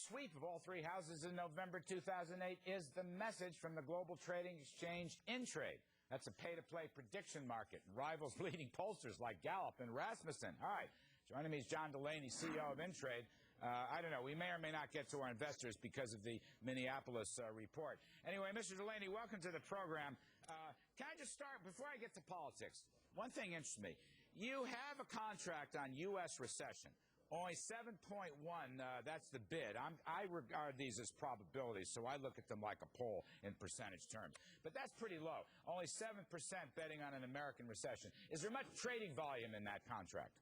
sweep of all three houses in November 2008 is the message from the global trading exchange Intrade. That's a pay-to-play prediction market and rivals leading pollsters like Gallup and Rasmussen. All right, joining me is John Delaney, CEO of Intrade. I don't know, we may or may not get to our investors because of the Minneapolis report. Anyway, Mr. Delaney, welcome to the program. Can I just start, before I get to politics, one thing interests me. You have a contract on U.S. recession. Only 7.1, that's the bid. I regard these as probabilities, so I look at them like a poll in percentage terms. But that's pretty low. Only 7% betting on an American recession. Is there much trading volume in that contract?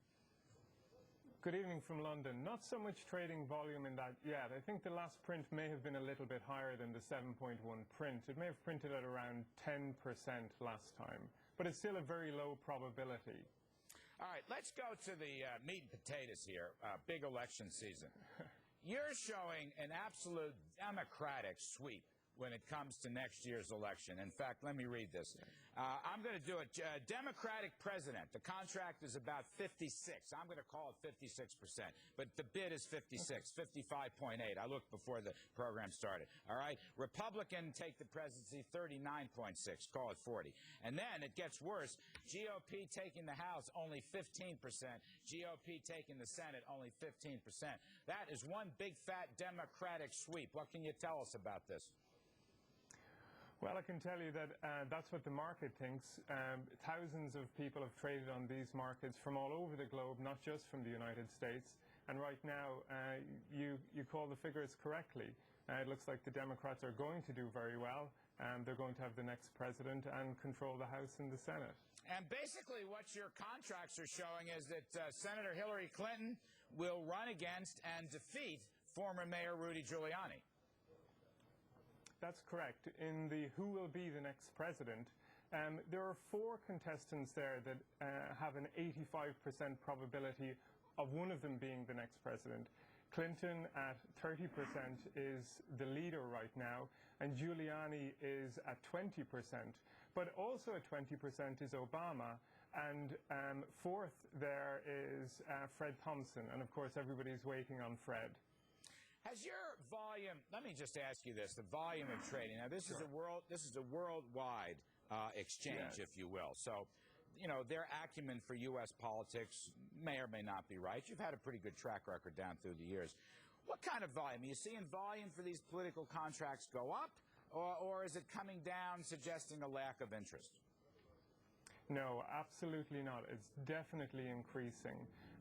Good evening from London. Not so much trading volume in that yet. I think the last print may have been a little bit higher than the 7.1 print. It may have printed at around 10% last time. But it's still a very low probability. All right, let's go to the meat and potatoes here, big election season. You're showing an absolute Democratic sweep when it comes to next year's election. In fact, let me read this. I'm going to do it. Democratic president. The contract is about 56. I'm going to call it 56%. But the bid is 56, 55.8. I looked before the program started. All right. Republican take the presidency, 39.6. Call it 40. And then it gets worse. GOP taking the House, only 15%. GOP taking the Senate, only 15%. That is one big, fat Democratic sweep. What can you tell us about this? Well, I can tell you that that's what the market thinks. Thousands of people have traded on these markets from all over the globe, not just from the United States. And right now, you call the figures correctly. It looks like the Democrats are going to do very well. They're going to have the next president and control the House and the Senate. And basically what your contracts are showing is that Senator Hillary Clinton will run against and defeat former Mayor Rudy Giuliani. That's correct. In the who will be the next president, there are four contestants there that have an 85% probability of one of them being the next president. Clinton at 30% is the leader right now, and Giuliani is at 20%. But also at 20% is Obama, and fourth there is Fred Thompson, and of course everybody's waiting on Fred. Has your volume, let me just ask you this, the volume of trading. Now, this is a worldwide exchange, if you will. So, you know, their acumen for U.S. politics may or may not be right. You've had a pretty good track record down through the years. What kind of volume? Are you seeing volume for these political contracts go up, or is it coming down, suggesting a lack of interest? No, absolutely not. It's definitely increasing.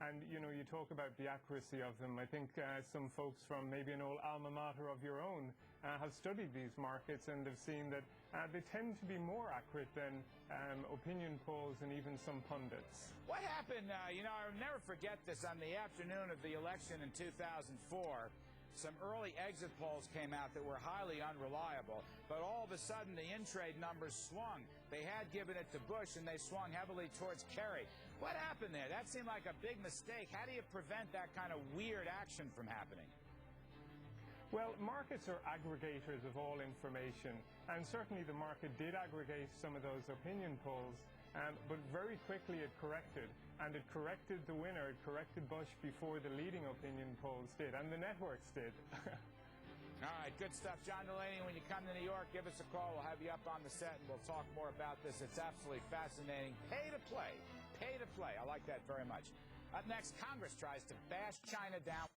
And, you know, you talk about the accuracy of them. I think some folks from maybe an old alma mater of your own have studied these markets, and they've seen that they tend to be more accurate than opinion polls and even some pundits. What happened, you know, I'll never forget this, on the afternoon of the election in 2004. Some early exit polls came out that were highly unreliable, but all of a sudden the Intrade numbers swung. They had given it to Bush, and they swung heavily towards Kerry. What happened there? That seemed like a big mistake. How do you prevent that kind of weird action from happening? Well, markets are aggregators of all information, and certainly the market did aggregate some of those opinion polls, but very quickly it corrected, and it corrected the winner. It corrected Bush before the leading opinion polls did, and the networks did. All right, good stuff. John Delaney, when you come to New York, give us a call. We'll have you up on the set, and we'll talk more about this. It's absolutely fascinating. Pay to play. Pay to play. I like that very much. Up next, Congress tries to bash China down.